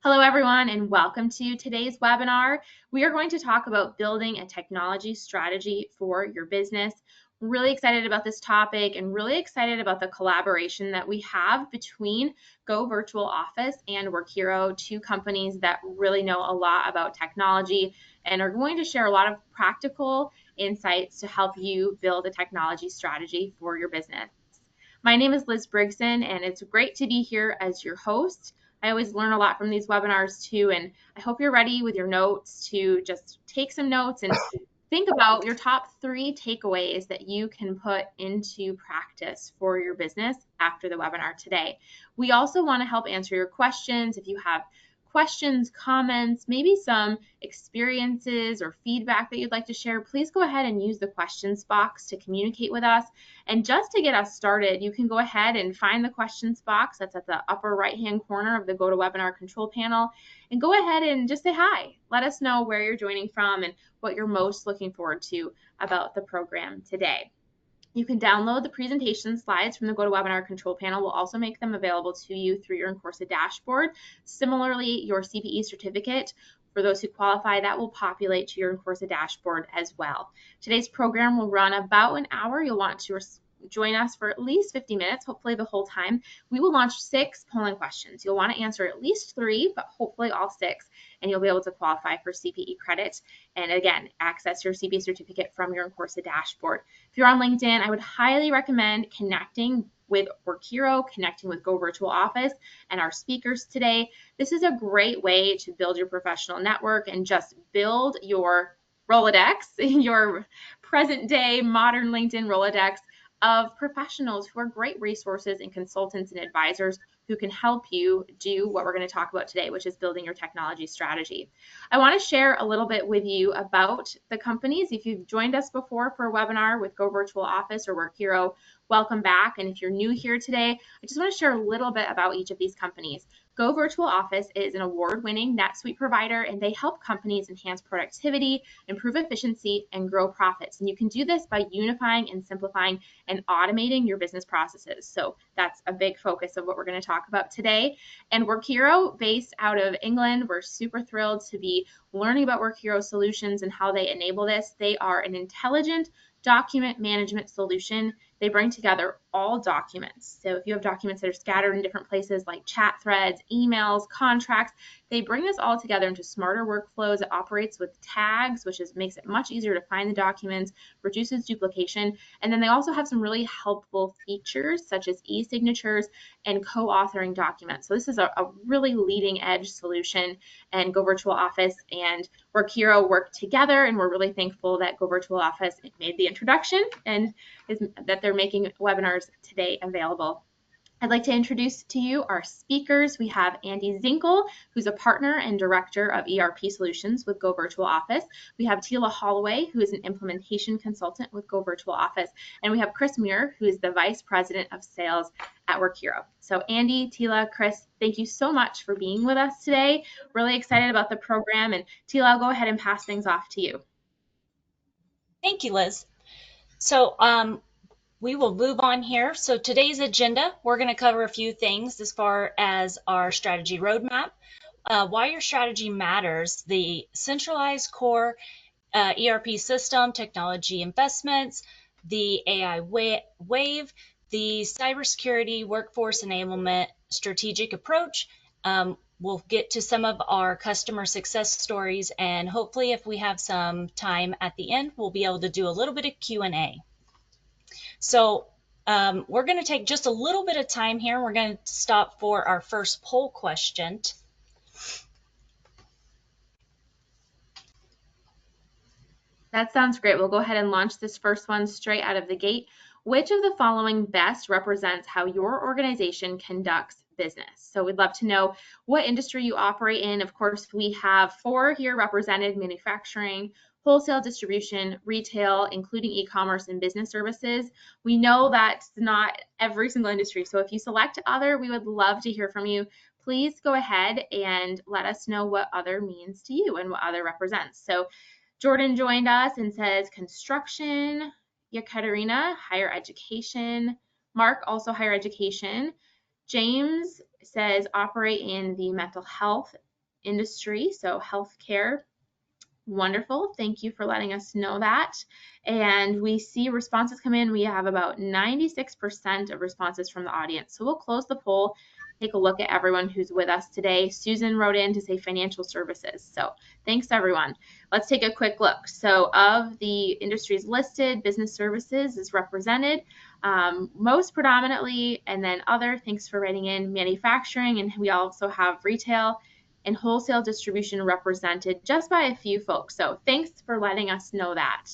Hello, everyone, and welcome to today's webinar. We are going to talk about building a technology strategy for your business. Really excited about this topic and really excited about the collaboration that we have between goVirtualOffice and WorkHero, two companies that really know a lot about technology and are going to share a lot of practical insights to help you build a technology strategy for your business. My name is Liz Brigson, and it's great to be here as your host. I always learn a lot from these webinars too, and I hope you're ready with your notes to just take some notes and think about your top 3 takeaways that you can put into practice for your business after the webinar today. We also want to help answer your questions. If you have questions, comments, maybe some experiences or feedback that you'd like to share, please go ahead and use the questions box to communicate with us. And just to get us started, you can go ahead and find the questions box that's at the upper right-hand corner of the GoToWebinar control panel and go ahead and just say hi. Let us know where you're joining from and what you're most looking forward to about the program today. You can download the presentation slides from the GoToWebinar control panel. We'll also make them available to you through your in-course dashboard. Similarly, your CPE certificate, for those who qualify, that will populate to your in-course dashboard as well. Today's program will run about an hour. You'll want to join us for at least 50 minutes, hopefully the whole time. We will launch 6 polling questions. You'll want to answer at least 3, but hopefully all 6, and you'll be able to qualify for CPE credit. And again, access your CPE certificate from your in-course dashboard. If you're on LinkedIn, I would highly recommend connecting with WorkHero, connecting with goVirtualOffice and our speakers today. This is a great way to build your professional network and just build your Rolodex, your present day modern LinkedIn Rolodex of professionals who are great resources and consultants and advisors who can help you do what we're going to talk about today, which is building your technology strategy. I want to share a little bit with you about the companies. If you've joined us before for a webinar with goVirtualOffice or WorkHero, welcome back. And if you're new here today, I just want to share a little bit about each of these companies. goVirtualOffice is an award-winning NetSuite provider, and they help companies enhance productivity, improve efficiency, and grow profits. And you can do this by unifying and simplifying and automating your business processes. So that's a big focus of what we're going to talk about today. And WorkHero, based out of England, we're super thrilled to be learning about WorkHero solutions and how they enable this. They are an intelligent document management solution. They bring together all documents. So if you have documents that are scattered in different places like chat threads, emails, contracts, they bring this all together into smarter workflows. It operates with tags, which makes it much easier to find the documents, reduces duplication. And then they also have some really helpful features such as e-signatures and co-authoring documents. So this is a really leading edge solution, and goVirtualOffice and WorkHero work together, and we're really thankful that goVirtualOffice made the introduction and that they're making webinars today available. I'd like to introduce to you our speakers. We have Andy Zinkel, who's a partner and director of ERP solutions with goVirtualOffice. We have Tila Holloway, who is an implementation consultant with goVirtualOffice. And we have Chris Muir, who is the vice president of sales at WorkHero. So Andy, Tila, Chris, thank you so much for being with us today. Really excited about the program. And Tila, I'll go ahead and pass things off to you. Thank you, Liz. So we will move on here. So today's agenda, we're going to cover a few things as far as our strategy roadmap, why your strategy matters, the centralized core ERP system, technology investments, the AI wave, the cybersecurity workforce enablement strategic approach. We'll get to some of our customer success stories, and hopefully if we have some time at the end, we'll be able to do a little bit of Q&A. So we're going to take just a little bit of time here. We're going to stop for our first poll question. That sounds great. We'll go ahead and launch this first one straight out of the gate. Which of the following best represents how your organization conducts business? So we'd love to know what industry you operate in. Of course, we have 4 here represented: manufacturing, wholesale distribution, retail, including e-commerce and business services. We know that's not every single industry. So if you select other, we would love to hear from you. Please go ahead and let us know what other means to you and what other represents. So Jordan joined us and says construction. Yekaterina, higher education. Mark, also higher education. James says operate in the mental health industry, so healthcare. Wonderful. Thank you for letting us know that. And we see responses come in. We have about 96% of responses from the audience. So we'll close the poll, take a look at everyone who's with us today. Susan wrote in to say financial services. So thanks, everyone. Let's take a quick look. So of the industries listed, business services is represented most predominantly, and then other, thanks for writing in, manufacturing, and we also have retail and wholesale distribution represented just by a few folks. So thanks for letting us know that.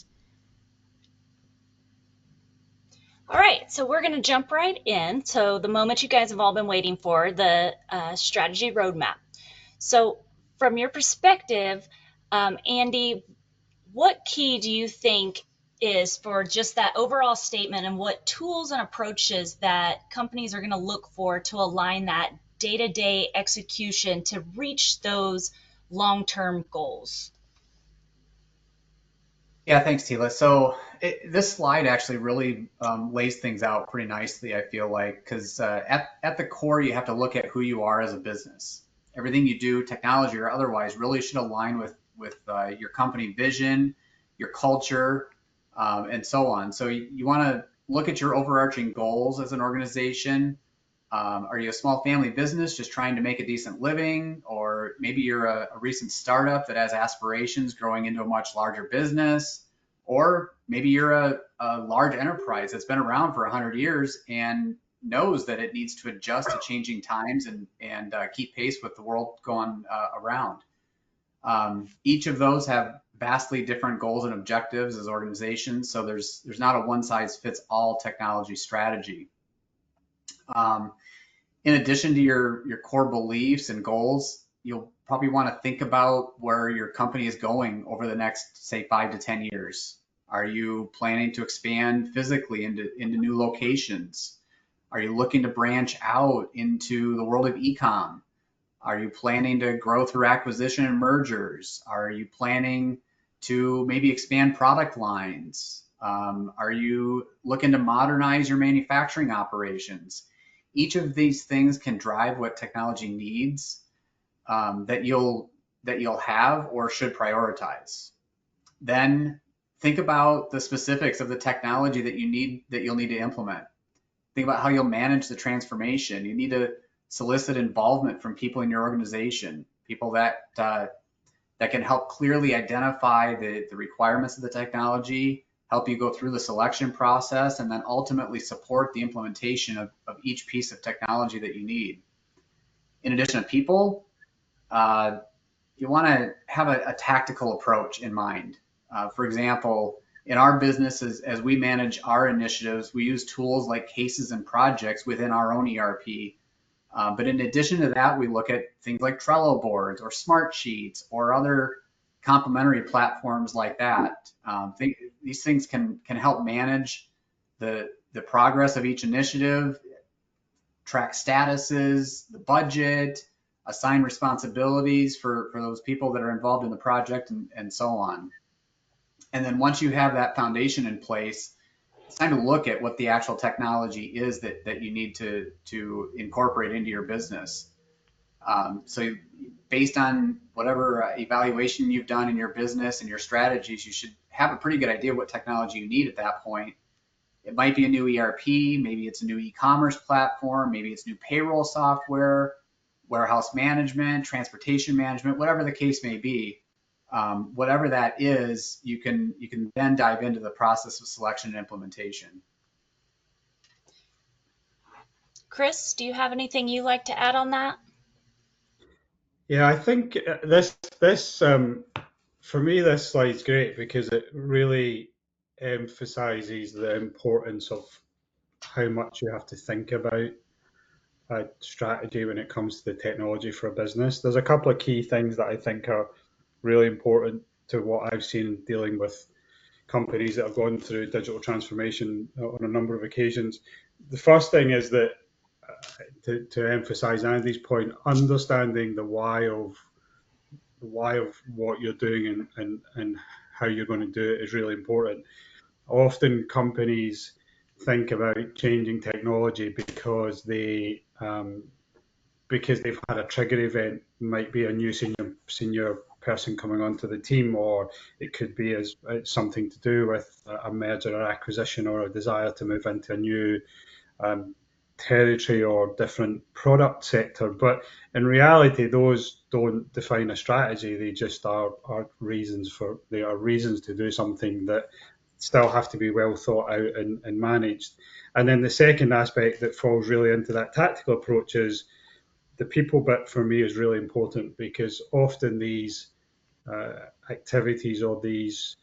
All right, so we're going to jump right in. So the moment you guys have all been waiting for, the strategy roadmap. So from your perspective, Andy, what key do you think is for just that overall statement, and what tools and approaches that companies are going to look for to align that day-to-day execution to reach those long-term goals? Yeah, thanks, Tila. So this slide actually really lays things out pretty nicely, I feel like, because at the core, you have to look at who you are as a business. Everything you do, technology or otherwise, really should align with your company vision, your culture, and so on. So you want to look at your overarching goals as an organization. Are you a small family business just trying to make a decent living? Or maybe you're a recent startup that has aspirations growing into a much larger business. Or maybe you're a large enterprise that's been around for 100 years and knows that it needs to adjust to changing times and keep pace with the world going around. Each of those have vastly different goals and objectives as organizations. So there's not a one size fits all technology strategy. In addition to your core beliefs and goals, you'll probably want to think about where your company is going over the next, say, 5 to 10 years. Are you planning to expand physically into new locations? Are you looking to branch out into the world of e-com? Are you planning to grow through acquisition and mergers? Are you planning to maybe expand product lines? Are you looking to modernize your manufacturing operations? Each of these things can drive what technology needs that you'll have or should prioritize. Then think about the specifics of the technology that you'll need to implement. Think about how you'll manage the transformation. You need to solicit involvement from people in your organization, people that can help clearly identify the requirements of the technology, help you go through the selection process, and then ultimately support the implementation of each piece of technology that you need. In addition to people, you want to have a tactical approach in mind. For example, in our businesses, as we manage our initiatives, we use tools like cases and projects within our own ERP. But in addition to that, we look at things like Trello boards or Smart Sheets or other complementary platforms like that. These things can help manage the progress of each initiative, track statuses, the budget, assign responsibilities for those people that are involved in the project, and so on. And then once you have that foundation in place, it's time to look at what the actual technology is that you need to incorporate into your business. So based on whatever evaluation you've done in your business and your strategies, you should have a pretty good idea what technology you need at that point. It might be a new ERP, maybe it's a new e-commerce platform, maybe it's new payroll software, warehouse management, transportation management, whatever the case may be. Whatever that is, you can then dive into the process of selection and implementation. Chris, do you have anything you'd like to add on that? Yeah, I think this for me, this slide's great because it really emphasizes the importance of how much you have to think about a strategy when it comes to the technology for a business. There's a couple of key things that I think are really important to what I've seen dealing with companies that have gone through digital transformation on a number of occasions. The first thing is that to emphasize Andy's point, understanding the why of what you're doing and how you're going to do it is really important. Often companies think about changing technology because they because they've had a trigger event, might be a new senior person coming onto the team, or it could be as something to do with a merger or acquisition, or a desire to move into a new territory or different product sector. But in reality, those don't define a strategy. They just are reasons to do something that still have to be well thought out and managed. And then the second aspect that falls really into that tactical approach is the people bit. For me, is really important, because often these activities or these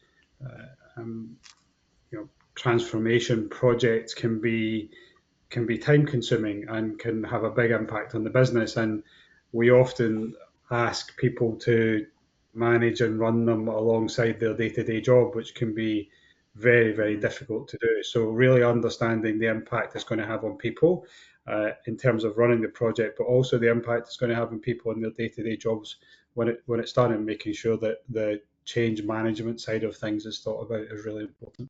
transformation projects can be time consuming and can have a big impact on the business. And we often ask people to manage and run them alongside their day-to-day job, which can be very, very difficult to do. So really understanding the impact it's going to have on people in terms of running the project, but also the impact it's going to have on people in their day-to-day jobs when it's done, and making sure that the change management side of things is thought about is really important.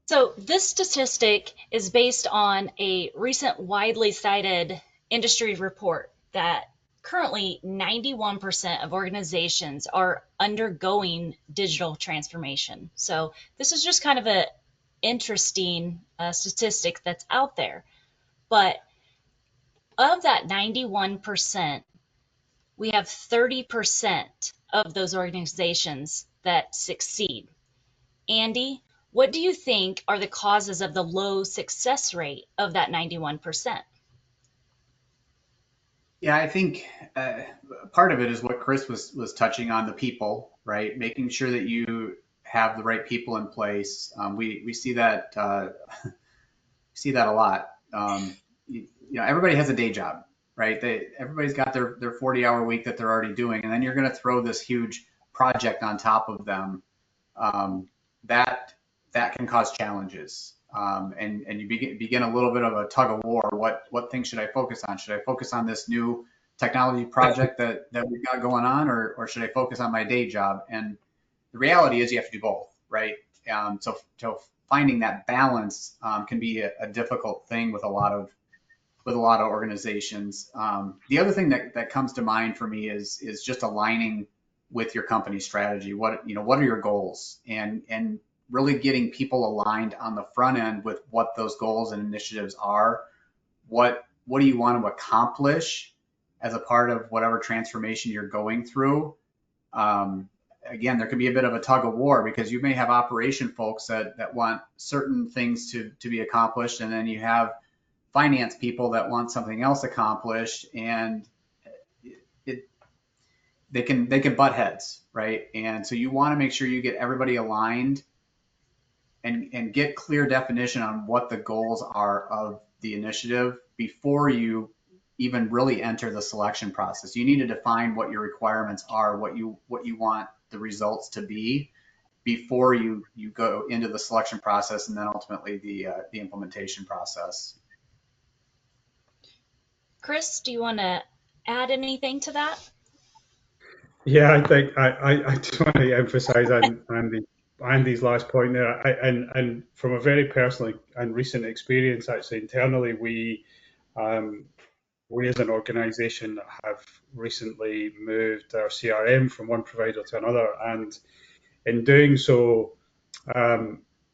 So this statistic is based on a recent widely cited industry report that currently 91% of organizations are undergoing digital transformation. So this is just kind of an interesting statistic that's out there. But of that 91%, we have 30% of those organizations that succeed. Andy, what do you think are the causes of the low success rate of that 91%? Yeah, I think part of it is what Chris was touching on, the people, right? Making sure that you have the right people in place. We see that see that a lot. Everybody has a day job, right? Everybody's got their 40-hour week that they're already doing, and then you're going to throw this huge project on top of them. That can cause challenges. And you begin a little bit of a tug of war. What things should I focus on? Should I focus on this new technology project that we've got going on, or should I focus on my day job? And the reality is you have to do both, right? So finding that balance can be a difficult thing with a lot of organizations. The other thing that comes to mind for me is just aligning with your company strategy. What are your goals, and really getting people aligned on the front end with what those goals and initiatives are. What do you want to accomplish as a part of whatever transformation you're going through? Again, there can be a bit of a tug of war, because you may have operation folks that want certain things to be accomplished, and then you have finance people that want something else accomplished, and they can butt heads, right? And so you want to make sure you get everybody aligned and get clear definition on what the goals are of the initiative before you even really enter the selection process. You need to define what your requirements are, what you want the results to be before you go into the selection process, and then ultimately the implementation process. Chris, do you want to add anything to that? Yeah, I think I just want to emphasize on Andy's last point there. And from a very personal and recent experience, actually internally, we as an organization have recently moved our CRM from one provider to another, and in doing so,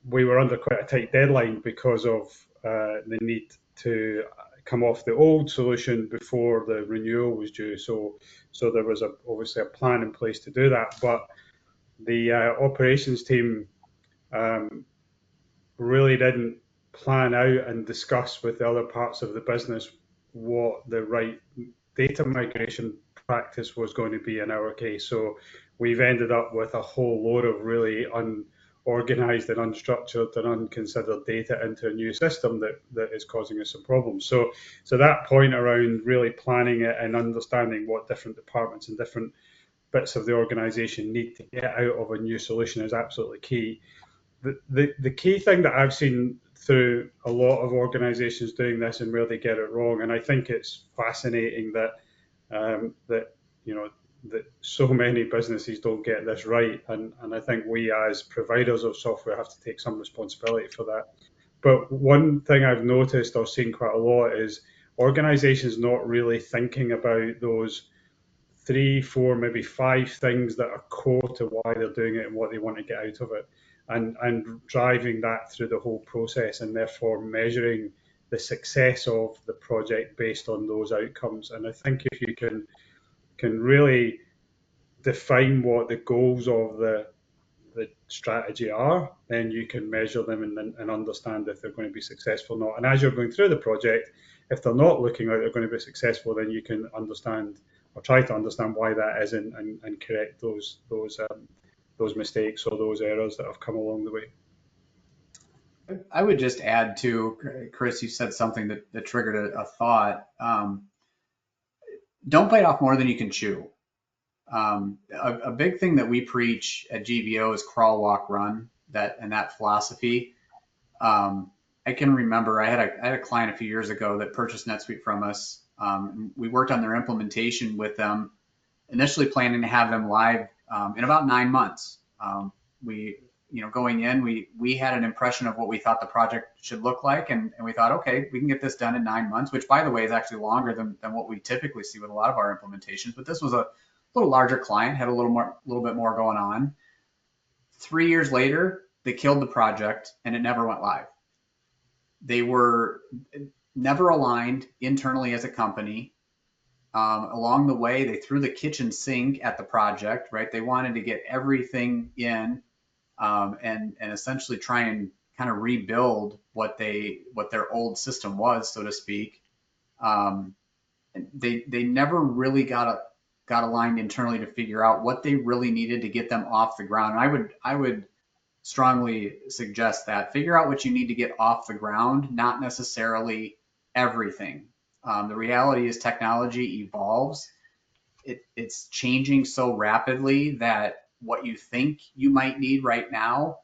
we were under quite a tight deadline because of the need to come off the old solution before the renewal was due. So there was obviously a plan in place to do that, but the operations team really didn't plan out and discuss with the other parts of the business what the right data migration practice was going to be in our case. So we've ended up with a whole load of really unorganized and unstructured and unconsidered data into a new system that is causing us some problems. So that point around really planning it and understanding what different departments and different bits of the organization need to get out of a new solution is absolutely key. The key thing that I've seen through a lot of organizations doing this and where they get it wrong, and I think it's fascinating that that so many businesses don't get this right, and I think we as providers of software have to take some responsibility for that. But one thing I've noticed or seen quite a lot is organizations not really thinking about those 3, 4, maybe 5 things that are core to why they're doing it and what they want to get out of it, and driving that through the whole process, and therefore measuring the success of the project based on those outcomes. And I think if you can really define what the goals of the strategy are, then you can measure them and understand if they're going to be successful or not. And as you're going through the project, if they're not looking like they're going to be successful, then you can understand or try to understand why that is, and correct those mistakes or those errors that have come along the way. I would just add to, Chris, you said something that triggered a thought. Don't bite off more than you can chew. A big thing that we preach at GVO is crawl, walk, run, that philosophy. I can remember I had a client a few years ago that purchased NetSuite from us. We worked on their implementation with them, initially planning to have them live in about 9 months. Going in, we had an impression of what we thought the project should look like, and we thought, okay, we can get this done in 9 months, which, by the way, is actually longer than what we typically see with a lot of our implementations. But this was a little larger client, had a little bit more going on. 3 years later, they killed the project, and it never went live. They were never aligned internally as a company. Along the way, they threw the kitchen sink at the project, right? They wanted to get everything in, and essentially try and kind of rebuild what their old system was, so to speak. They never really got aligned internally to figure out what they really needed to get them off the ground. And I would strongly suggest that figure out what you need to get off the ground, not necessarily everything. The reality is technology evolves. It's changing so rapidly that what you think you might need right now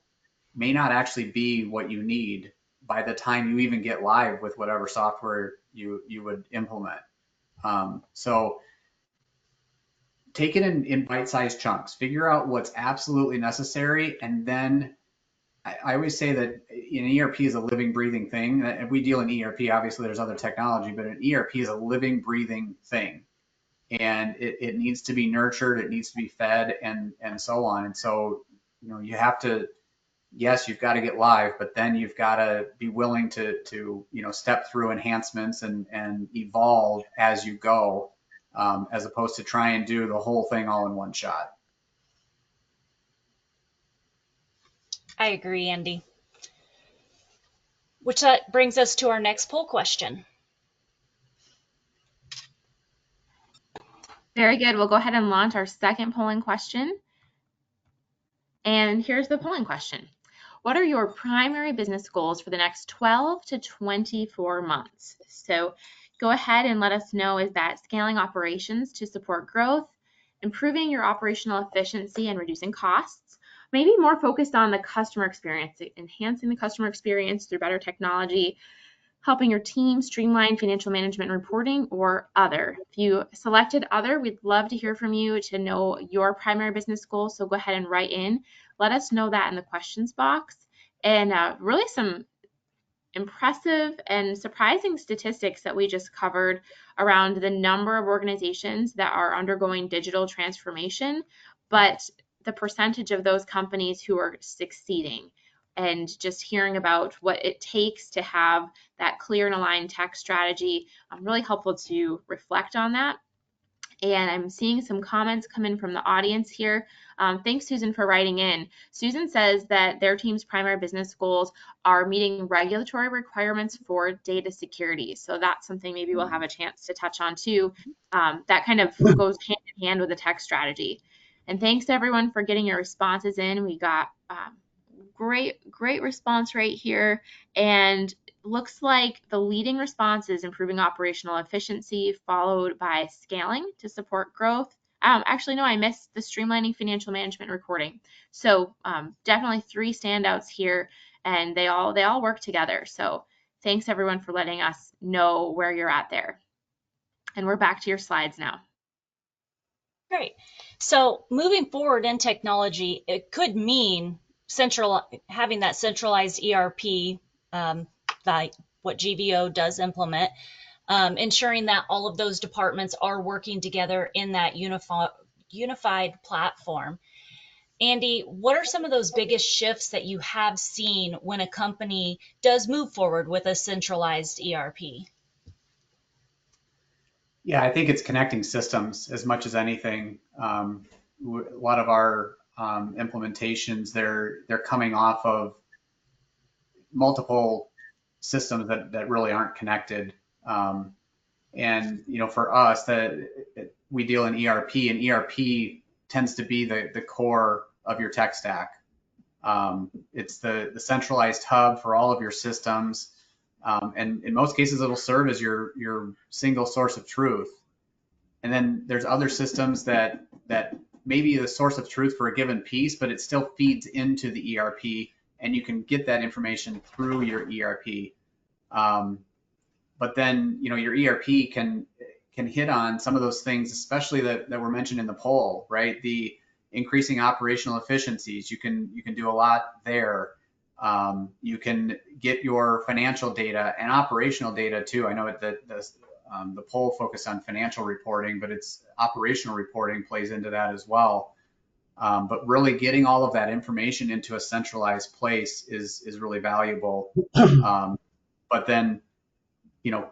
may not actually be what you need by the time you even get live with whatever software you would implement. So take it in bite-sized chunks, figure out what's absolutely necessary, and then I always say that an ERP is a living, breathing thing. If we deal in ERP, obviously there's other technology, but an ERP is a living, breathing thing. And it needs to be nurtured, it needs to be fed, and so on. And so, you have to, yes, you've got to get live, but then you've got to be willing to step through enhancements and evolve as you go, as opposed to try and do the whole thing all in one shot. I agree, Andy. Which that brings us to our next poll question. Very good. We'll go ahead and launch our second polling question. And here's the polling question. What are your primary business goals for the next 12 to 24 months? So go ahead and let us know, is that scaling operations to support growth, improving your operational efficiency and reducing costs, maybe more focused on the customer experience, enhancing the customer experience through better technology, helping your team streamline financial management and reporting, or other. If you selected other, we'd love to hear from you to know your primary business goals. So go ahead and write in. Let us know that in the questions box. And really some impressive and surprising statistics that we just covered around the number of organizations that are undergoing digital transformation, but the percentage of those companies who are succeeding. And just hearing about what it takes to have that clear and aligned tech strategy, really helpful to reflect on that. And I'm seeing some comments come in from the audience here. Thanks, Susan, for writing in. Susan says that their team's primary business goals are meeting regulatory requirements for data security. So that's something maybe we'll have a chance to touch on too. That kind of goes hand in hand with the tech strategy. And thanks everyone for getting your responses in. We got great response right here. And looks like the leading response is improving operational efficiency, followed by scaling to support growth. Actually, no, I missed the streamlining financial management reporting. So definitely 3 standouts here, and they all work together. So thanks everyone for letting us know where you're at there. And we're back to your slides now. Great. So moving forward in technology, it could mean having that centralized ERP like what GVO does implement, ensuring that all of those departments are working together in that unified platform. Andy, what are some of those biggest shifts that you have seen when a company does move forward with a centralized ERP? Yeah, I think it's connecting systems as much as anything. A lot of our implementations, they're coming off of multiple systems that really aren't connected. And for us, that we deal in ERP, and ERP tends to be the core of your tech stack. It's the centralized hub for all of your systems. And in most cases, it'll serve as your single source of truth. And then there's other systems that may be the source of truth for a given piece, but it still feeds into the ERP, and you can get that information through your ERP. But then your ERP can hit on some of those things, especially that were mentioned in the poll, right? The increasing operational efficiencies. You can do a lot there. You can get your financial data and operational data too. I know that the poll focused on financial reporting, but it's operational reporting plays into that as well. But really getting all of that information into a centralized place is really valuable. But then,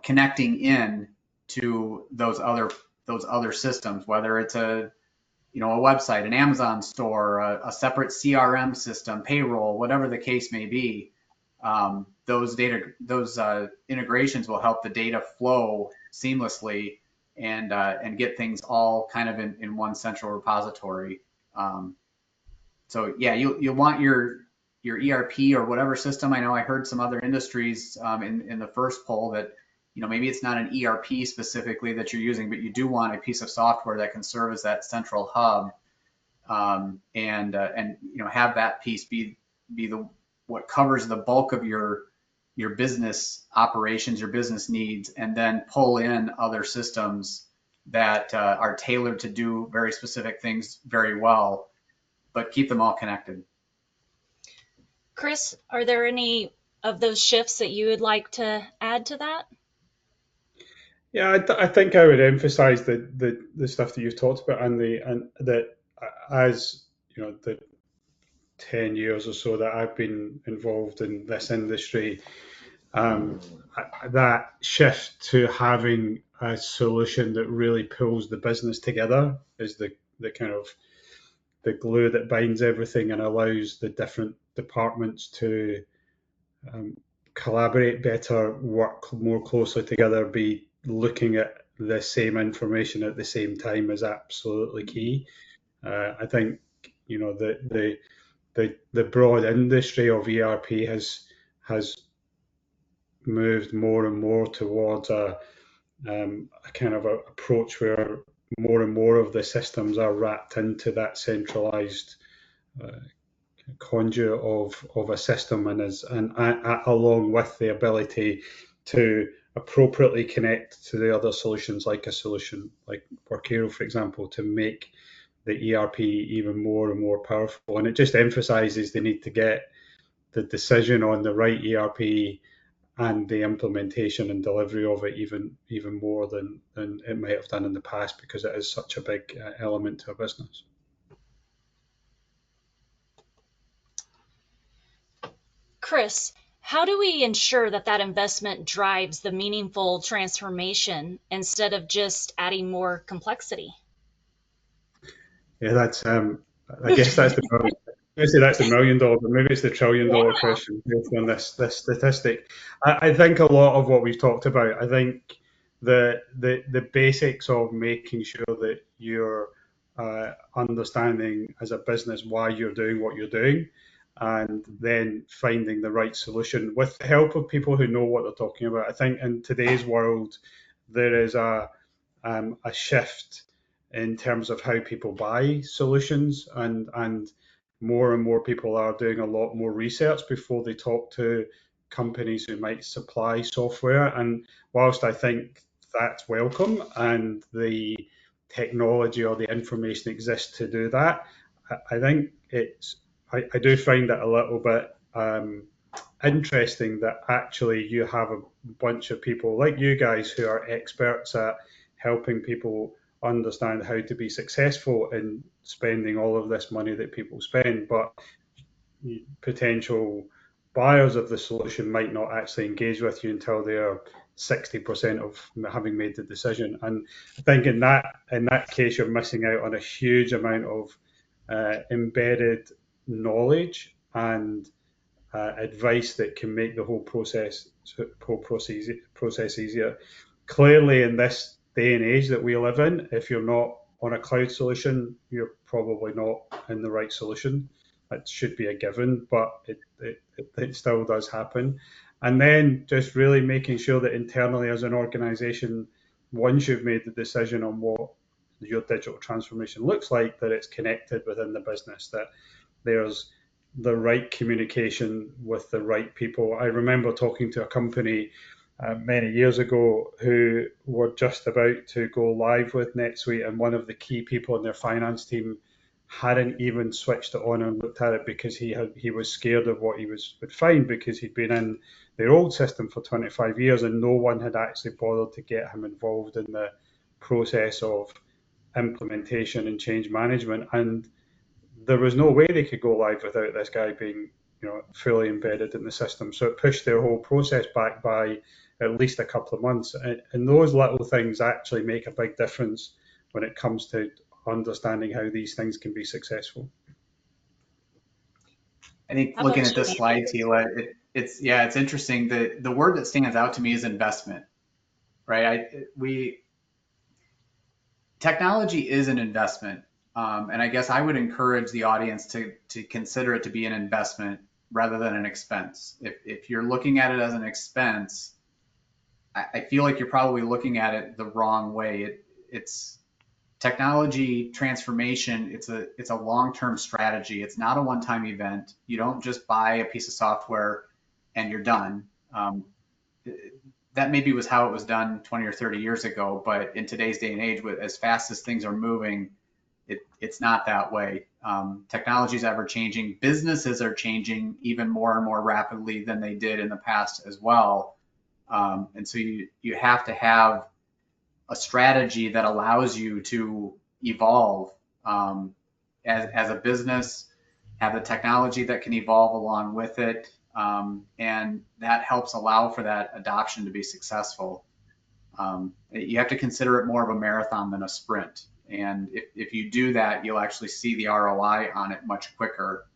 connecting in to those other systems, whether it's a website, an Amazon store, a separate CRM system, payroll, whatever the case may be, those integrations will help the data flow seamlessly and get things all kind of in one central repository. So yeah, you'll want your ERP or whatever system. I know I heard some other industries in the first poll that maybe it's not an ERP specifically that you're using, but you do want a piece of software that can serve as that central hub, and have that piece be what covers the bulk of your business operations, your business needs, and then pull in other systems that are tailored to do very specific things very well, but keep them all connected. Chris, are there any of those shifts that you would like to add to that? Yeah, I think I would emphasize the stuff that you've talked about, and that as the 10 years or so that I've been involved in this industry, that shift to having a solution that really pulls the business together is the kind of the glue that binds everything and allows the different departments to collaborate better, work more closely together, be looking at the same information at the same time is absolutely key. I think the broad industry of ERP has moved more and more towards a kind of approach where more and more of the systems are wrapped into that centralized conduit of a system, and along with the ability to appropriately connect to the other solutions, like a solution like Workero, for example, to make the ERP even more and more powerful. And it just emphasizes the need to get the decision on the right ERP and the implementation and delivery of it even more than it might have done in the past, because it is such a big element to a business. Chris, how do we ensure that investment drives the meaningful transformation instead of just adding more complexity? Yeah, that's I guess that's the $1 million, but maybe it's the $1 trillion question based on this statistic. I think a lot of what we've talked about, I think the basics of making sure that you're understanding as a business why you're doing what you're doing, and then finding the right solution with the help of people who know what they're talking about. I think in today's world, there is a shift in terms of how people buy solutions, and more people are doing a lot more research before they talk to companies who might supply software. And whilst I think that's welcome and the technology or the information exists to do that, I think I do find it a little bit interesting that actually you have a bunch of people like you guys who are experts at helping people understand how to be successful in spending all of this money that people spend, but potential buyers of the solution might not actually engage with you until they're 60% of having made the decision. And I think in that case, you're missing out on a huge amount of embedded knowledge and advice that can make the whole process easier. Clearly, in this day and age that we live in, if you're not on a cloud solution, you're probably not in the right solution. That should be a given, but it still does happen. And then just really making sure that internally as an organization, once you've made the decision on what your digital transformation looks like, that it's connected within the business, that there's the right communication with the right people. I remember talking to a company many years ago who were just about to go live with NetSuite, and one of the key people in their finance team hadn't even switched it on and looked at it because he was scared of what he would find, because he'd been in their old system for 25 years and no one had actually bothered to get him involved in the process of implementation and change management. And there was no way they could go live without this guy being, fully embedded in the system. So it pushed their whole process back by at least a couple of months. And those little things actually make a big difference when it comes to understanding how these things can be successful. I think looking at this slide, Tila, it's interesting. The word that stands out to me is investment, right? Technology is an investment. And I guess I would encourage the audience to consider it to be an investment rather than an expense. If you're looking at it as an expense, I feel like you're probably looking at it the wrong way. It's technology transformation. It's a long-term strategy. It's not a one-time event. You don't just buy a piece of software and you're done. That maybe was how it was done 20 or 30 years ago, but in today's day and age, with as fast as things are moving, it's not that way. Technology is ever changing. Businesses are changing even more and more rapidly than they did in the past as well. And so you have to have a strategy that allows you to evolve as a business, have the technology that can evolve along with it. And that helps allow for that adoption to be successful. You have to consider it more of a marathon than a sprint. And if you do that, you'll actually see the ROI on it much quicker.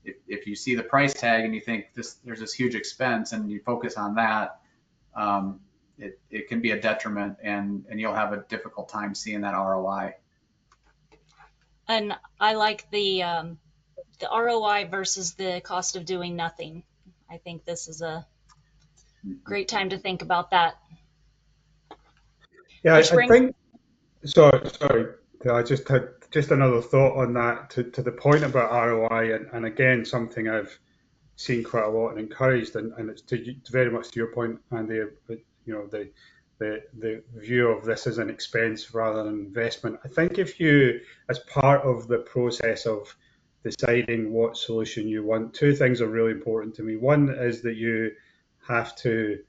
If you see the price tag and you think there's this huge expense and you focus on that, it can be a detriment, and you'll have a difficult time seeing that ROI. And I like the ROI versus the cost of doing nothing. I think this is a great time to think about that. Yeah, I think. Sorry. I just had another thought on that to the point about ROI, and again something I've seen quite a lot and encouraged, and it's very much to your point, Andy. The view of this as an expense rather than investment. I think if you, as part of the process of deciding what solution you want, two things are really important to me. One is that you have to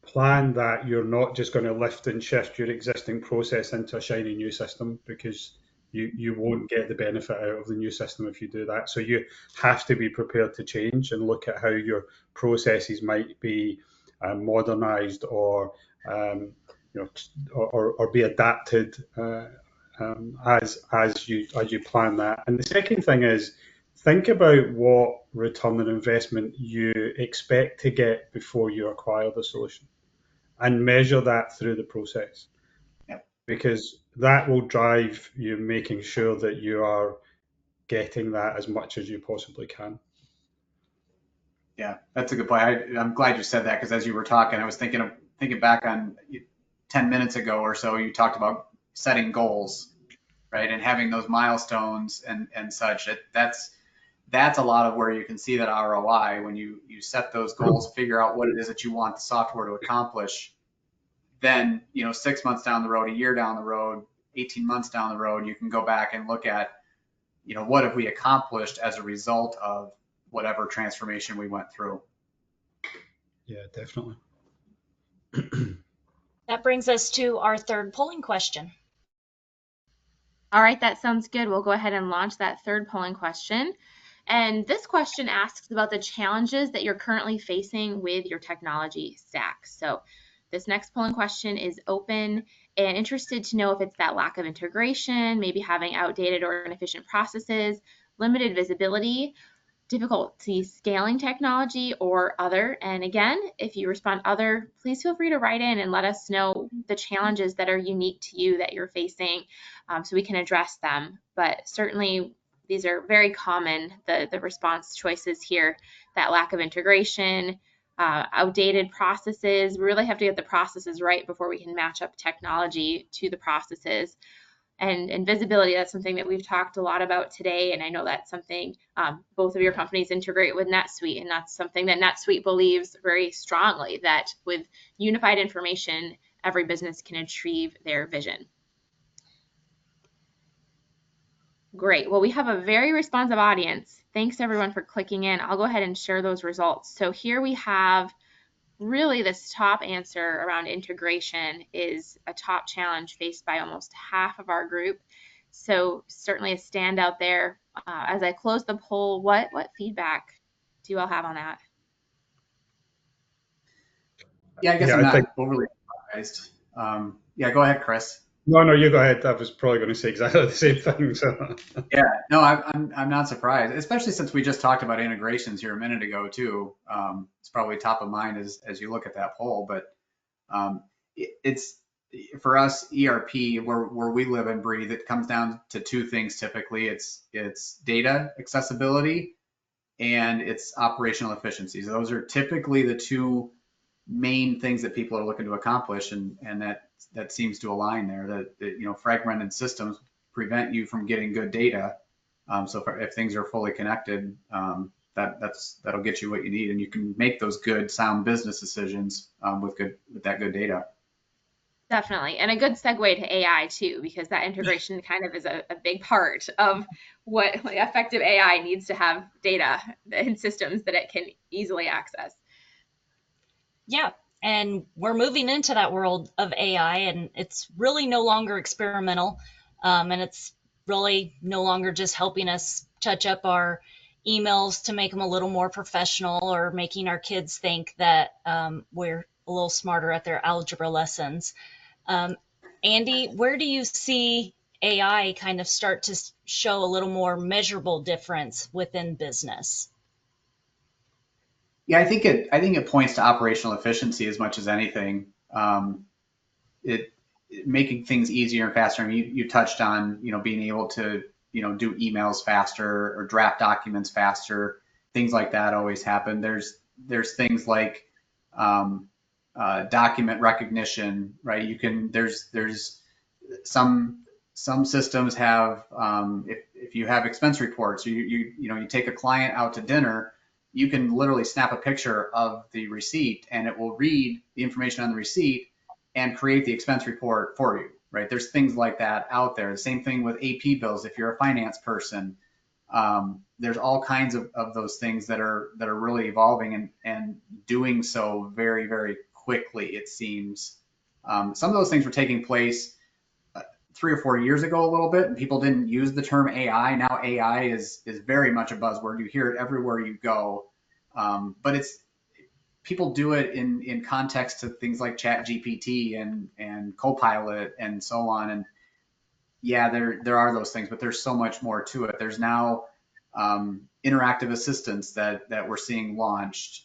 plan that you're not just going to lift and shift your existing process into a shiny new system, because you won't get the benefit out of the new system if you do that. So you have to be prepared to change and look at how your processes might be modernized or be adapted as you plan that. And the second thing is, think about what return on investment you expect to get before you acquire the solution, and measure that through the process. Yep. Because that will drive you making sure that you are getting that as much as you possibly can. Yeah, that's a good point. I'm glad you said that, because as you were talking, I was thinking back on 10 minutes ago or so, you talked about setting goals, right? And having those milestones and such. That's a lot of where you can see that ROI when you set those goals, figure out what it is that you want the software to accomplish. Then, 6 months down the road, a year down the road, 18 months down the road, you can go back and look at, what have we accomplished as a result of whatever transformation we went through. Yeah, definitely. That brings us to our third polling question. All right, that sounds good. We'll go ahead and launch that third polling question. And this question asks about the challenges that you're currently facing with your technology stack. So this next polling question is open and interested to know if it's that lack of integration, maybe having outdated or inefficient processes, limited visibility, difficulty scaling technology, or other. And again, if you respond other, please feel free to write in and let us know the challenges that are unique to you that you're facing, so we can address them. But certainly these are very common, the response choices here: that lack of integration, outdated processes. We really have to get the processes right before we can match up technology to the processes. And visibility, that's something that we've talked a lot about today, and I know that's something both of your companies integrate with NetSuite, and that's something that NetSuite believes very strongly, that with unified information, every business can achieve their vision. Great. Well, we have a very responsive audience. Thanks everyone for clicking in. I'll go ahead and share those results. So here we have really this top answer around integration is a top challenge faced by almost half of our group. So certainly a standout there. As I close the poll, what feedback do you all have on that? Yeah, I guess Yeah, I'm I think. not overly surprised. Yeah, go ahead, Chris. No, you go ahead. I was probably going to say exactly the same thing. So. Yeah, no, I'm not surprised, especially since we just talked about integrations here a minute ago too. It's probably top of mind as you look at that poll, but it's for us ERP where we live and breathe. It comes down to two things typically. It's data accessibility and it's operational efficiencies. Those are typically the two main things that people are looking to accomplish, and that seems to align there. That fragmented systems prevent you from getting good data. So if things are fully connected, that'll get you what you need, and you can make those good, sound business decisions with that good data. Definitely, and a good segue to AI too, because that integration kind of is a big part of what effective AI needs to have data and systems that it can easily access. Yeah, and we're moving into that world of AI, and it's really no longer experimental, and it's really no longer just helping us touch up our emails to make them a little more professional, or making our kids think that we're a little smarter at their algebra lessons. Andy, where do you see AI kind of start to show a little more measurable difference within business? Yeah, I think it points to operational efficiency as much as anything. It making things easier and faster. I mean, you touched on being able to do emails faster or draft documents faster. Things like that always happen. There's things like document recognition, right? There's some systems have if you have expense reports, you take a client out to dinner, you can literally snap a picture of the receipt and it will read the information on the receipt and create the expense report for you, right? There's things like that out there. Same thing with AP bills. If you're a finance person, there's all kinds of those things that are really evolving and doing so very, very quickly, it seems. Some of those things were taking place 3 or 4 years ago a little bit, and people didn't use the term AI. Now AI is very much a buzzword. You hear it everywhere you go, but people do it in context to things like ChatGPT and Copilot and so on. And yeah, there are those things, but there's so much more to it. There's now interactive assistants that we're seeing launched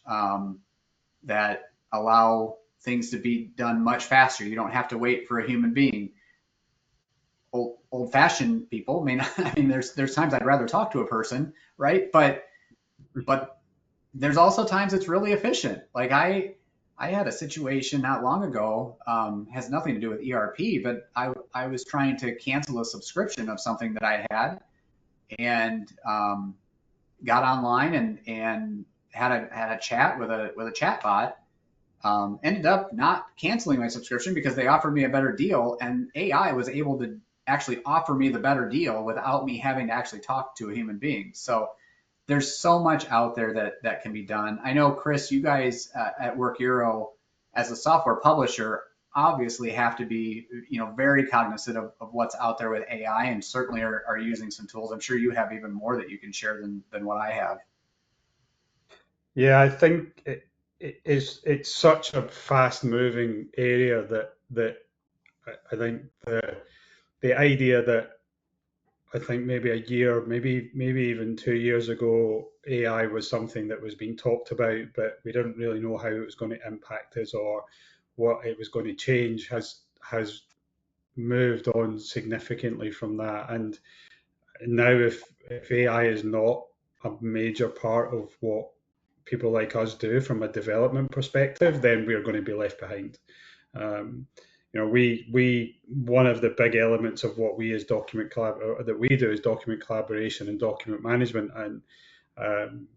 that allow things to be done much faster. You don't have to wait for a human being. Old-fashioned people, I mean, there's times I'd rather talk to a person, right? But there's also times it's really efficient. Like I had a situation not long ago, has nothing to do with ERP, but I was trying to cancel a subscription of something that I had, and got online and had a chat with a chat bot. Ended up not canceling my subscription because they offered me a better deal, and AI was able to actually offer me the better deal without me having to actually talk to a human being. So there's so much out there that can be done. I know, Chris, you guys at WorkEuro, as a software publisher, obviously have to be, very cognizant of what's out there with AI, and certainly are using some tools. I'm sure you have even more that you can share than what I have. Yeah, I think it's such a fast moving area that I think the idea that I think maybe a year, maybe even 2 years ago, AI was something that was being talked about, but we didn't really know how it was going to impact us or what it was going to change, has moved on significantly from that. And now, if AI is not a major part of what people like us do from a development perspective, then we're going to be left behind. We one of the big elements of what we as that we do is document collaboration and document management, and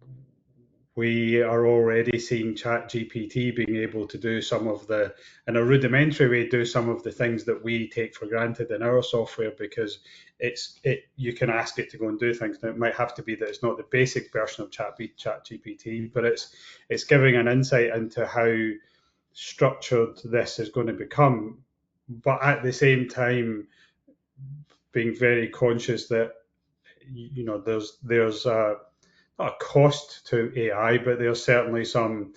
we are already seeing ChatGPT being able to do some of the, in a rudimentary way, do some of the things that we take for granted in our software, because you can ask it to go and do things. Now, it might have to be that it's not the basic version of ChatGPT, but it's giving an insight into how structured this is going to become, but at the same time being very conscious that there's not a cost to AI, but there's certainly some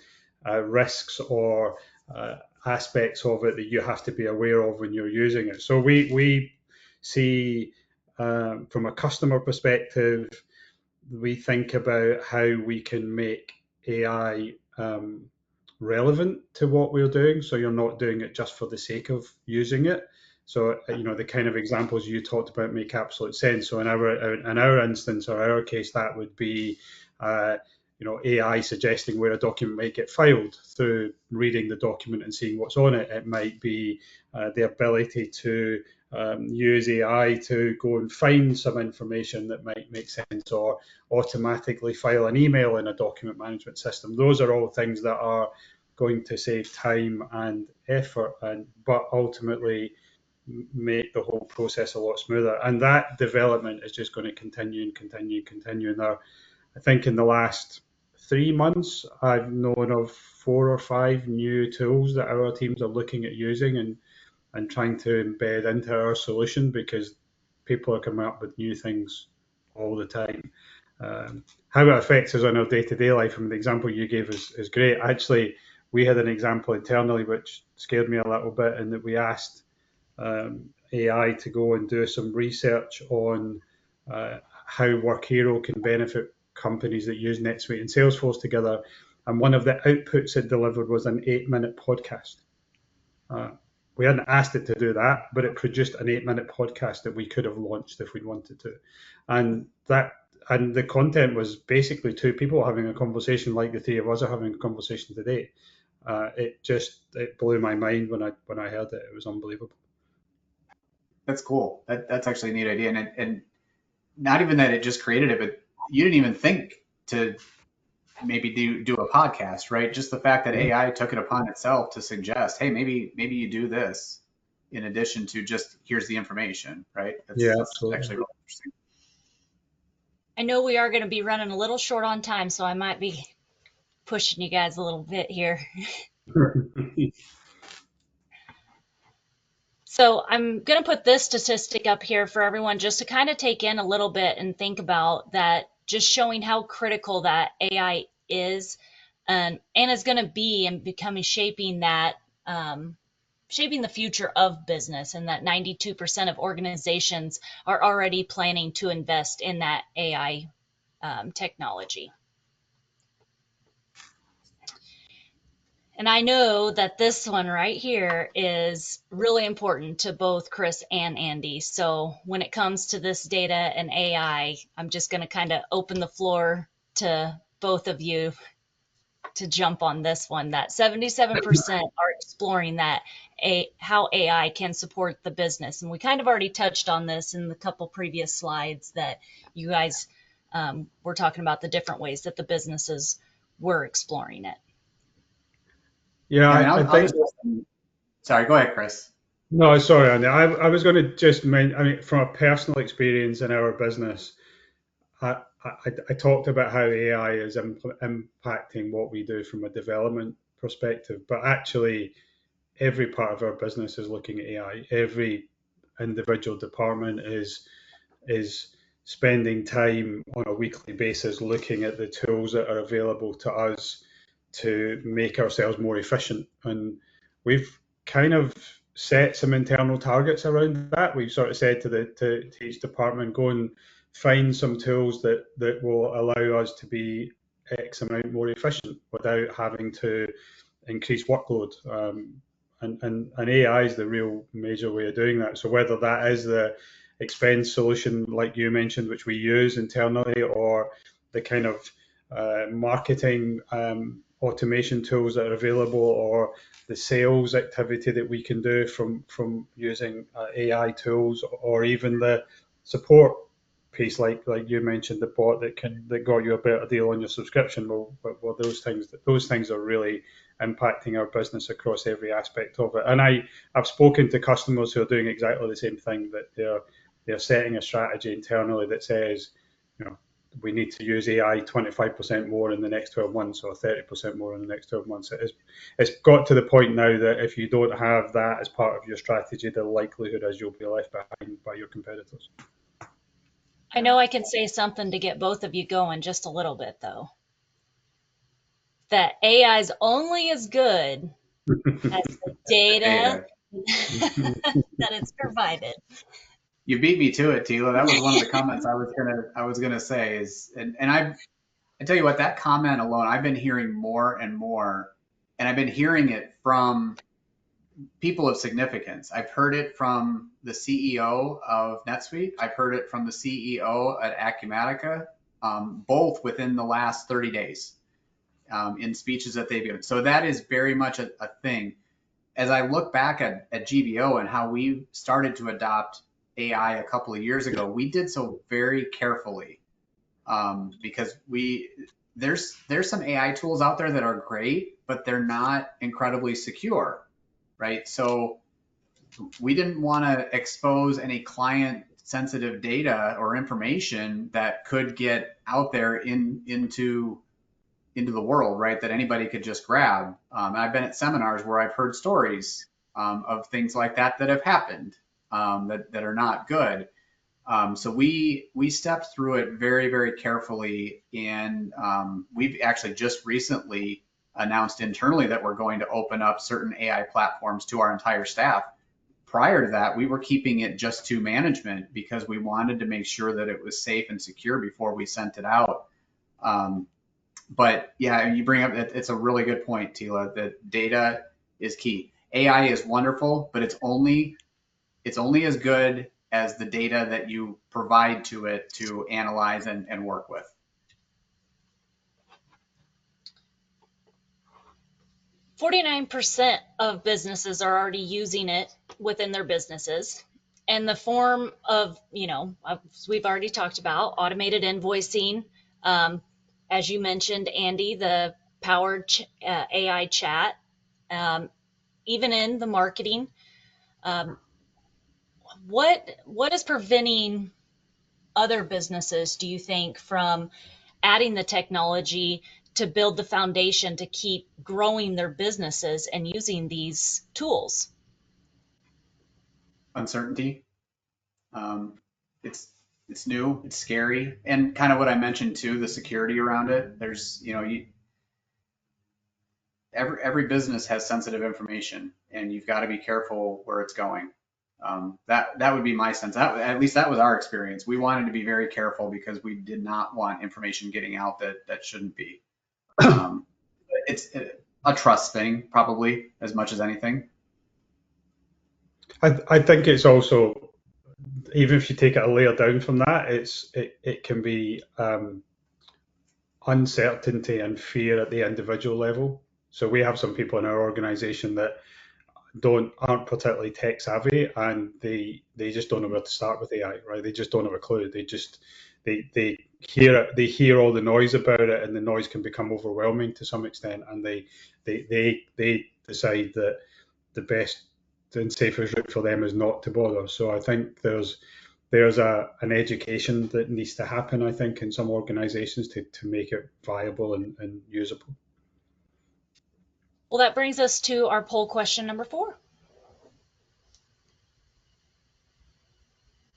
risks or aspects of it that you have to be aware of when you're using it. So we see, from a customer perspective, we think about how we can make AI relevant to what we're doing, so you're not doing it just for the sake of using it. So the kind of examples you talked about make absolute sense. So in our instance, or our case, that would be AI suggesting where a document might get filed through reading the document and seeing what's on it. It might be the ability to use AI to go and find some information that might make sense, or automatically file an email in a document management system. Those are all things that are going to save time and effort, but ultimately make the whole process a lot smoother. And that development is just going to continue and continue and continue. Now, I think in the last 3 months, I've known of 4 or 5 new tools that our teams are looking at using and trying to embed into our solution, because people are coming up with new things all the time. How it affects us on our day-to-day life, and the example you gave is great. Actually, we had an example internally which scared me a little bit, in that we asked AI to go and do some research on how WorkHero can benefit companies that use NetSuite and Salesforce together. And one of the outputs it delivered was an 8-minute podcast. We hadn't asked it to do that, but it produced an 8-minute podcast that we could have launched if we'd wanted to. And the content was basically 2 people having a conversation like the 3 of us are having a conversation today. It blew my mind when I heard it. It was unbelievable. That's cool. That's actually a neat idea. And not even that it just created it, but you didn't even think to maybe do a podcast, right? Just the fact that AI took it upon itself to suggest, hey, maybe you do this in addition to just here's the information, right? Absolutely. That's actually really interesting. I know we are going to be running a little short on time, so I might be pushing you guys a little bit here. So I'm going to put this statistic up here for everyone just to kind of take in a little bit and think about that, just showing how critical that AI is and is going to be and becoming shaping the future of business, and that 92% of organizations are already planning to invest in that AI technology. And I know that this one right here is really important to both Chris and Andy. So when it comes to this data and AI, I'm just going to kind of open the floor to both of you to jump on this one, that 77% are exploring how AI can support the business. And we kind of already touched on this in the couple previous slides that you guys were talking about the different ways that the businesses were exploring it. Yeah, I think. Sorry, go ahead, Chris. No, sorry, Andy. I was going to just mention, from a personal experience in our business, I talked about how AI is impacting what we do from a development perspective, but actually every part of our business is looking at AI. Every individual department is spending time on a weekly basis looking at the tools that are available to us to make ourselves more efficient. And we've kind of set some internal targets around that. We've sort of said to each department, go and find some tools that will allow us to be X amount more efficient without having to increase workload. And AI is the real major way of doing that. So whether that is the expense solution, like you mentioned, which we use internally, or the kind of marketing automation tools that are available, or the sales activity that we can do from using AI tools, or even the support piece, like you mentioned, the bot that got you a better deal on your subscription. Well, those things are really impacting our business across every aspect of it. And I've spoken to customers who are doing exactly the same thing, that they're setting a strategy internally that says, we need to use AI 25% more in the next 12 months or 30% more in the next 12 months. It's got to the point now that if you don't have that as part of your strategy, the likelihood is you'll be left behind by your competitors. I know I can say something to get both of you going just a little bit, though. That AI is only as good as the data that it's provided. You beat me to it, Tila. That was one of the comments I was gonna say is, and I tell you what, that comment alone, I've been hearing more and more, and I've been hearing it from people of significance. I've heard it from the CEO of NetSuite. I've heard it from the CEO at Acumatica, both within the last 30 days, in speeches that they've given. So that is very much a thing. As I look back at GVO and how we started to adopt AI a couple of years ago, we did so very carefully, because there's some AI tools out there that are great, but they're not incredibly secure, right? So we didn't want to expose any client sensitive data or information that could get out there into the world, right? That anybody could just grab. And I've been at seminars where I've heard stories of things like that have happened, that are not good. So we stepped through it very, very carefully, and we've actually just recently announced internally that we're going to open up certain AI platforms to our entire staff. Prior to that, we were keeping it just to management because we wanted to make sure that it was safe and secure before we sent it out. But yeah, you bring up, it's a really good point, Tila, that data is key. AI is wonderful, but it's only as good as the data that you provide to it to analyze and work with. 49% of businesses are already using it within their businesses. And the form of, we've already talked about automated invoicing. As you mentioned, Andy, the powered AI chat, even in the marketing. What is preventing other businesses, do you think, from adding the technology to build the foundation to keep growing their businesses and using these tools? Uncertainty. It's new, it's scary, and kind of what I mentioned too, the security around it. There's, every business has sensitive information, and you've got to be careful where it's going. That would be my sense. At least that was our experience. We wanted to be very careful because we did not want information getting out that shouldn't be. It's a trust thing, probably, as much as anything. I think it's also, even if you take it a layer down from that, it can be uncertainty and fear at the individual level. So we have some people in our organization that aren't particularly tech savvy, and they just don't know where to start with AI, right? They just don't have a clue. They hear all the noise about it, and the noise can become overwhelming to some extent, and they decide that the best and safest route for them is not to bother. So I think there's there's an education that needs to happen, I think, in some organizations to make it viable and usable. Well, that brings us to our poll question number 4.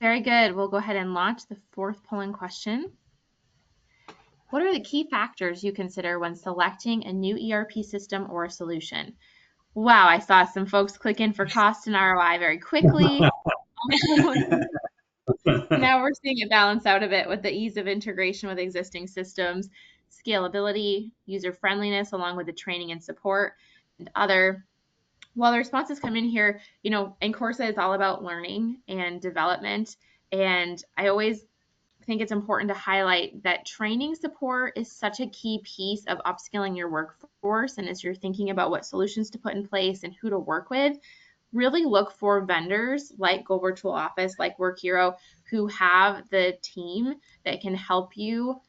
Very good. We'll go ahead and launch the 4th polling question. What are the key factors you consider when selecting a new ERP system or a solution? Wow, I saw some folks click in for cost and ROI very quickly. Now we're seeing it balance out a bit with the ease of integration with existing systems, scalability, user friendliness, along with the training and support and other. While the responses come in here, in Corsa, it's all about learning and development. And I always think it's important to highlight that training support is such a key piece of upskilling your workforce. And as you're thinking about what solutions to put in place and who to work with, really look for vendors like goVirtualOffice, like WorkHero, who have the team that can help you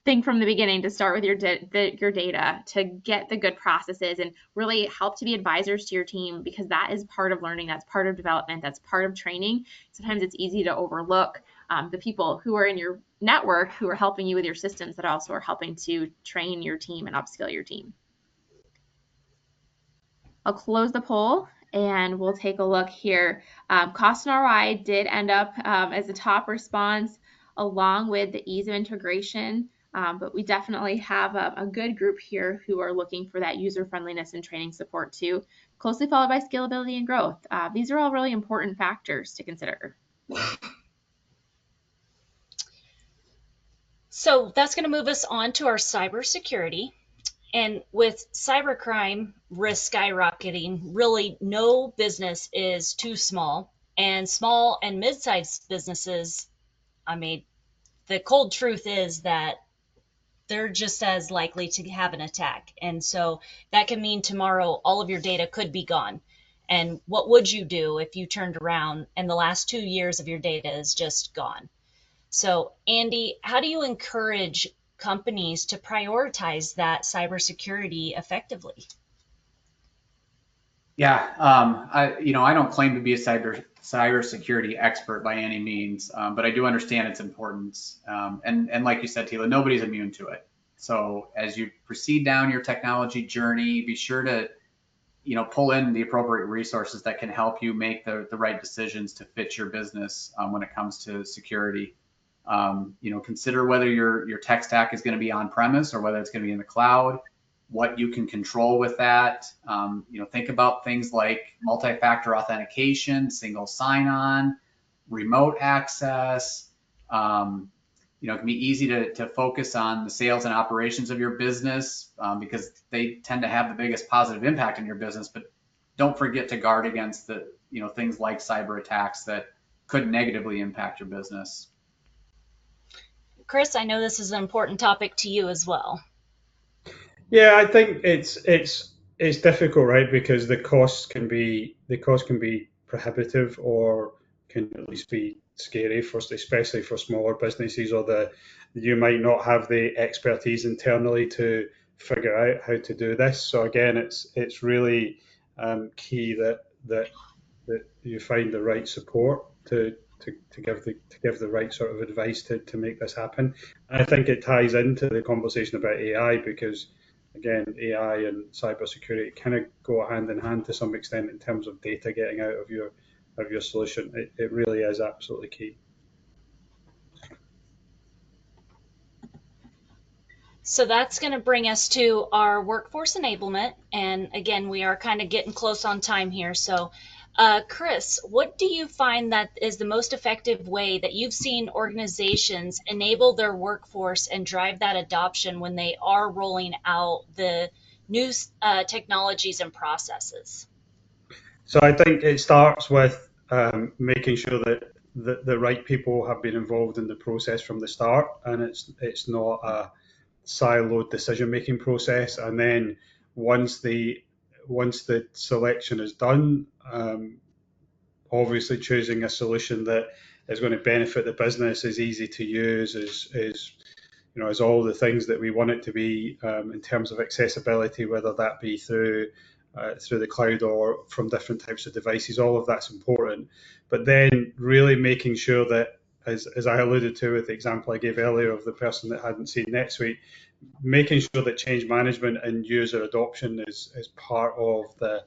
think from the beginning to start with your data, to get the good processes and really help to be advisors to your team, because that is part of learning, that's part of development, that's part of training. Sometimes it's easy to overlook the people who are in your network who are helping you with your systems that also are helping to train your team and upskill your team. I'll close the poll and we'll take a look here. Cost and ROI did end up as the top response, along with the ease of integration. But we definitely have a good group here who are looking for that user friendliness and training support too, closely followed by scalability and growth. These are all really important factors to consider. So that's going to move us on to our cybersecurity. And with cybercrime risk skyrocketing, really no business is too small. And small and mid-sized businesses, the cold truth is that they're just as likely to have an attack. And so that can mean tomorrow all of your data could be gone. And what would you do if you turned around and the last 2 years of your data is just gone? So, Andy, how do you encourage companies to prioritize that cybersecurity effectively? Yeah, I don't claim to be a cybersecurity expert by any means, but I do understand its importance. And like you said, Tila, nobody's immune to it. So as you proceed down your technology journey, be sure to, pull in the appropriate resources that can help you make the right decisions to fit your business when it comes to security. Consider whether your tech stack is going to be on premise or whether it's going to be in the cloud, what you can control with that. Think about things like multi-factor authentication, single sign-on, remote access. It can be easy to focus on the sales and operations of your business because they tend to have the biggest positive impact in your business, but don't forget to guard against the, things like cyber attacks that could negatively impact your business. Chris, I know this is an important topic to you as well. Yeah, I think it's difficult, right? Because the cost can be prohibitive, or can at least be scary especially for smaller businesses, or you might not have the expertise internally to figure out how to do this. So again, it's really key that you find the right support to give the right sort of advice to make this happen. And I think it ties into the conversation about AI, because again, AI and cybersecurity kind of go hand in hand to some extent in terms of data getting out of your solution. It really is absolutely key. So that's going to bring us to our workforce enablement. And again, we are kind of getting close on time here. So Chris, what do you find that is the most effective way that you've seen organizations enable their workforce and drive that adoption when they are rolling out the new technologies and processes? So I think it starts with making sure that the right people have been involved in the process from the start, and it's not a siloed decision-making process. And then once the selection is done, obviously choosing a solution that is going to benefit the business, is easy to use, is all the things that we want it to be in terms of accessibility, whether that be through through the cloud or from different types of devices. All of that's important. But then really making sure that, as I alluded to with the example I gave earlier of the person that hadn't seen NetSuite, making sure that change management and user adoption is part of the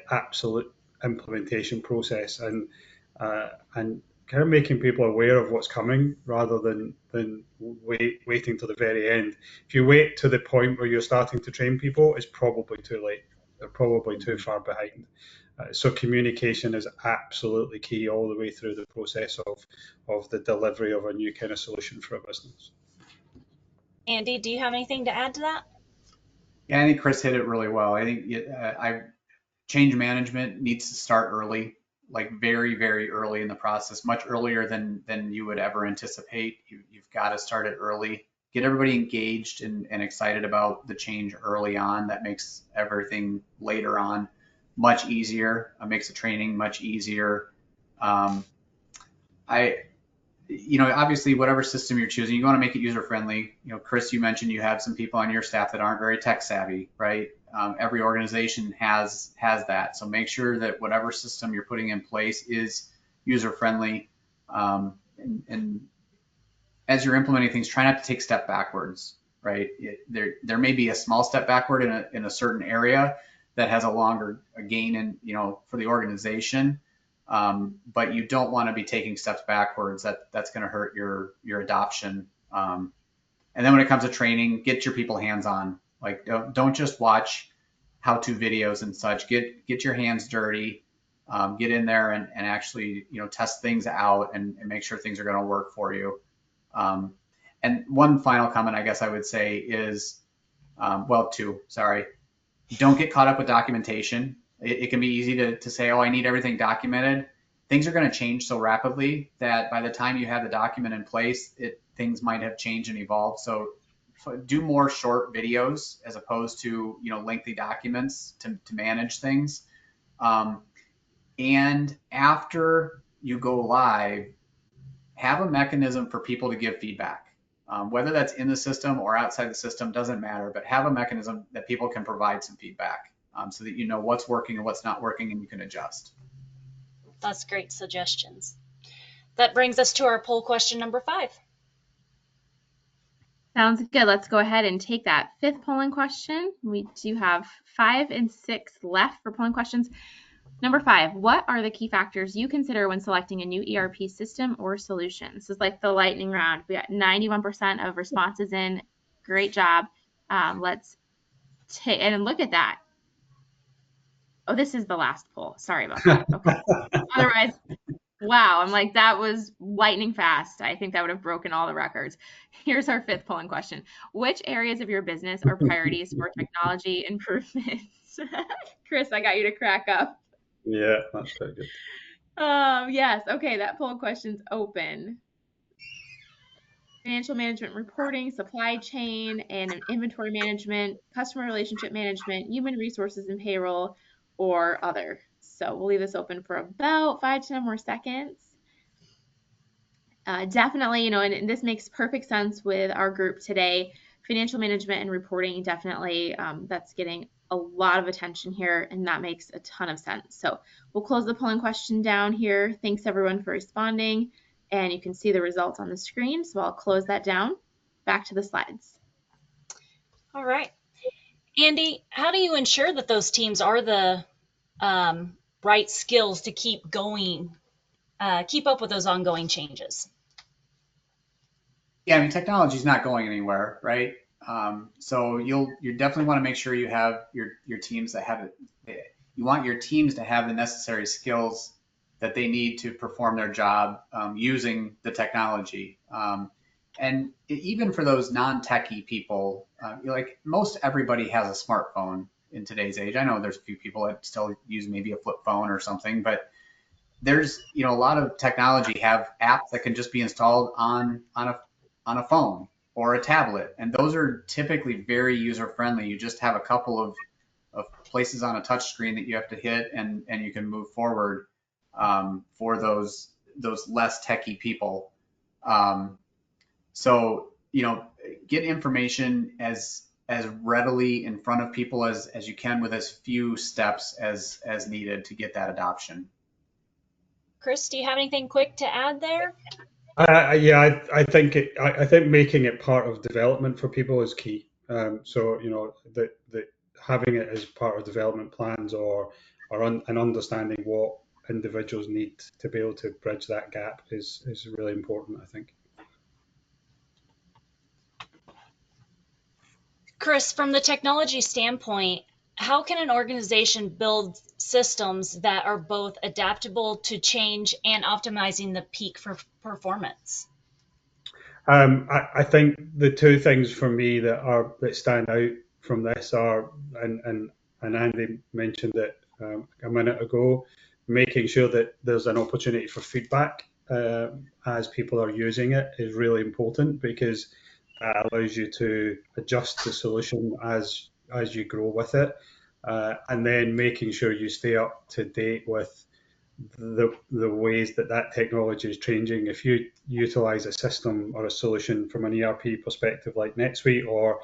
absolute implementation process, and kind of making people aware of what's coming rather than waiting to the very end. If you wait to the point where you're starting to train people, it's probably too late. They're probably too far behind. So communication is absolutely key all the way through the process of the delivery of a new kind of solution for a business. Andy, do you have anything to add to that? Yeah, I think Chris hit it really well. I think change management needs to start early, like very, very early in the process, much earlier than you would ever anticipate. You've got to start it early, get everybody engaged and excited about the change early on. That makes everything later on much easier. It makes the training much easier. Obviously, whatever system you're choosing, you want to make it user friendly. Chris, you mentioned you have some people on your staff that aren't very tech savvy, right? Every organization has that. So make sure that whatever system you're putting in place is user friendly. And as you're implementing things, try not to take a step backwards, right? There may be a small step backward in a certain area that has a longer gain in, for the organization. But you don't want to be taking steps backwards. That's going to hurt your adoption. And then when it comes to training, get your people hands-on. Like don't just watch how-to videos and such. Get your hands dirty. Get in there and actually test things out and make sure things are going to work for you. And one final comment I guess I would say is, two. Sorry. Don't get caught up with documentation. It can be easy to say, oh, I need everything documented. Things are going to change so rapidly that by the time you have the document in place, things might have changed and evolved. So do more short videos as opposed to lengthy documents to manage things. And after you go live, have a mechanism for people to give feedback. Whether that's in the system or outside the system doesn't matter, but have a mechanism that people can provide some feedback so that you know what's working and what's not working and you can adjust. That's great suggestions. That brings us to our poll question number 5. Sounds good. Let's go ahead and take that 5th polling question. We do have 5 and 6 left for polling questions. Number 5, what are the key factors you consider when selecting a new ERP system or solution? This is like the lightning round. We got 91% of responses in. Great job. Let's take, and look at that. Oh, this is the last poll. Sorry about that. Okay. Otherwise, wow, I'm like, that was lightning fast. I think that would have broken all the records. Here's our 5th polling question. Which areas of your business are priorities for technology improvements? Chris, I got you to crack up. Yeah, that's very good. Yes. Okay, that poll question's open. Financial management reporting, supply chain and inventory management, customer relationship management, human resources and payroll, or other. So we'll leave this open for about 5 to 10 more seconds. Definitely, and this makes perfect sense with our group today. Financial management and reporting, definitely, that's getting a lot of attention here, and that makes a ton of sense. So we'll close the polling question down here. Thanks everyone for responding, and you can see the results on the screen. So I'll close that down. Back to the slides. All right. Andy, how do you ensure that those teams are the right skills to keep up with those ongoing changes? Yeah, I mean, technology is not going anywhere, right? So you definitely want to make sure you have your teams that have it. You want your teams to have the necessary skills that they need to perform their job using the technology. And even for those non-techie people, like most everybody has a smartphone in today's age. I know there's a few people that still use maybe a flip phone or something, but there's a lot of technology have apps that can just be installed on a phone or a tablet, and those are typically very user friendly. You just have a couple of places on a touch screen that you have to hit, and you can move forward for those less techie people. So get information as as readily in front of people as you can with as few steps as needed to get that adoption. Chris, do you have anything quick to add there? Yeah, I think I think making it part of development for people is key. So that having it as part of development plans and understanding what individuals need to be able to bridge that gap is really important, I think. Chris, from the technology standpoint, how can an organization build systems that are both adaptable to change and optimizing the peak for performance? I think the two things for me that stand out from this are, and Andy mentioned it a minute ago, making sure that there's an opportunity for feedback as people are using it is really important, because that allows you to adjust the solution as you grow with it, and then making sure you stay up to date with the ways that technology is changing. If you utilize a system or a solution from an ERP perspective like NetSuite, or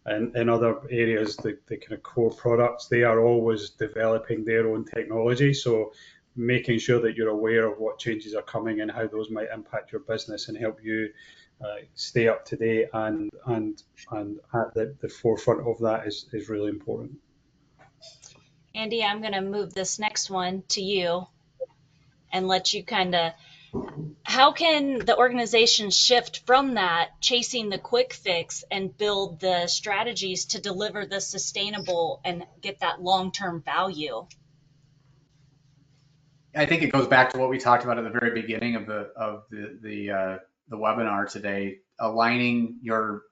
in other areas, the kind of core products, they are always developing their own technology. So making sure that you're aware of what changes are coming and how those might impact your business and help you stay up to date and at the forefront of that is really important. Andy, I'm going to move this next one to you and let you kind of, how can the organization shift from that, chasing the quick fix, and build the strategies to deliver the sustainable and get that long-term value? I think it goes back to what we talked about at the very beginning of the webinar today, aligning your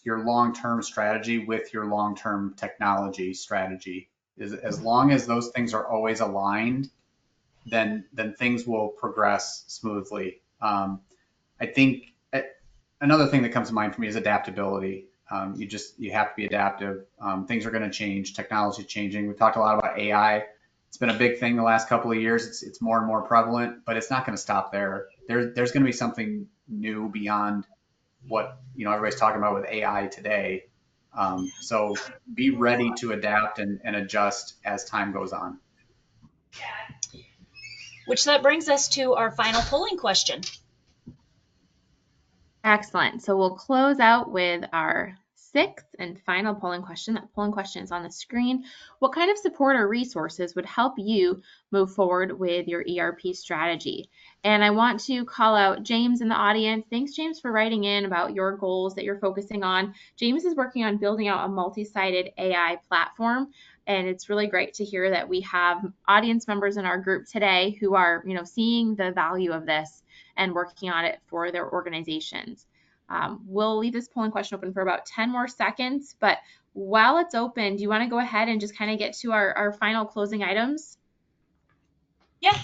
long-term strategy with your long-term technology strategy. As long as those things are always aligned, then things will progress smoothly. I think another thing that comes to mind for me is adaptability. You have to be adaptive. Things are going to change. Technology is changing. We've talked a lot about AI. It's been a big thing the last couple of years. It's more and more prevalent, but it's not going to stop there. There's going to be something new beyond what everybody's talking about with AI today. So be ready to adapt and adjust as time goes on. Which that brings us to our final polling question. Excellent. So we'll close out with our sixth and final polling question. That polling question is on the screen. What kind of support or resources would help you move forward with your ERP strategy? And I want to call out James in the audience. Thanks, James, for writing in about your goals that you're focusing on. James is working on building out a multi-sided AI platform. And it's really great to hear that we have audience members in our group today who are, seeing the value of this and working on it for their organizations. We'll leave this polling question open for about 10 more seconds, but while it's open, do you want to go ahead and just kind of get to our final closing items? Yeah.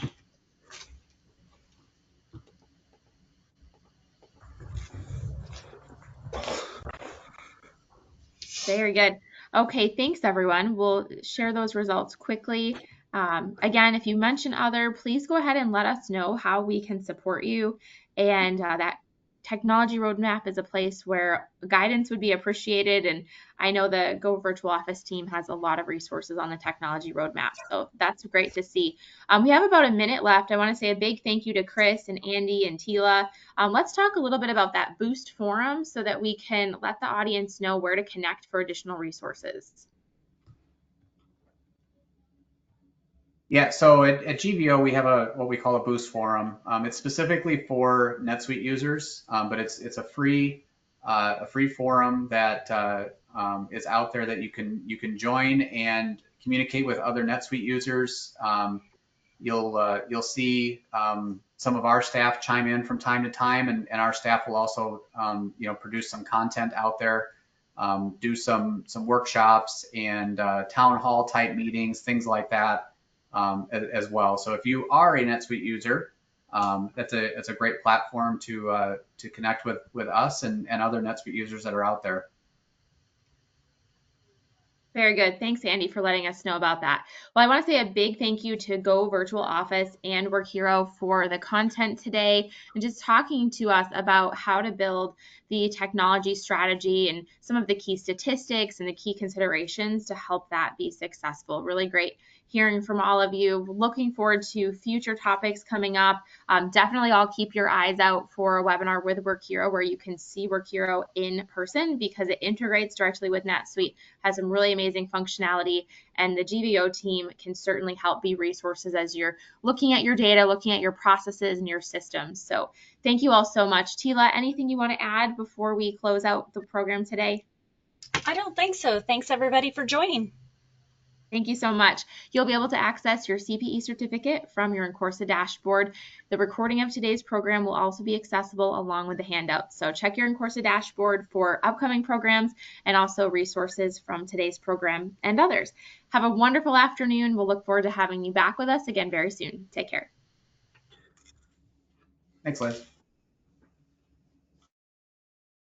Very good. Okay, thanks everyone. We'll share those results quickly. Again, if you mention other, please go ahead and let us know how we can support you. And that technology roadmap is a place where guidance would be appreciated. And I know the goVirtualOffice team has a lot of resources on the technology roadmap. So that's great to see. We have about a minute left. I want to say a big thank you to Chris and Andy and Tila. Let's talk a little bit about that Boost forum so that we can let the audience know where to connect for additional resources. Yeah, so at GVO, we have what we call a Boost forum. It's specifically for NetSuite users, but it's a free forum that is out there that you can join and communicate with other NetSuite users. You'll see some of our staff chime in from time to time, and our staff will also produce some content out there, do some workshops and town hall type meetings, things like that. As well. So if you are a NetSuite user, that's a great platform to connect with us and other NetSuite users that are out there. Very good. Thanks, Andy, for letting us know about that. Well, I want to say a big thank you to goVirtualOffice and WorkHero for the content today and just talking to us about how to build the technology strategy and some of the key statistics and the key considerations to help that be successful. Really great hearing from all of you. Looking forward to future topics coming up. Definitely I'll keep your eyes out for a webinar with WorkHero where you can see WorkHero in person because it integrates directly with NetSuite, has some really amazing functionality, and the GVO team can certainly help be resources as you're looking at your data, looking at your processes and your systems. So thank you all so much. Tila, anything you want to add before we close out the program today? I don't think so. Thanks everybody for joining. Thank you so much. You'll be able to access your CPE certificate from your Incorsa dashboard. The recording of today's program will also be accessible along with the handouts. So check your Incorsa dashboard for upcoming programs and also resources from today's program and others. Have a wonderful afternoon. We'll look forward to having you back with us again very soon. Take care. Thanks, Liz.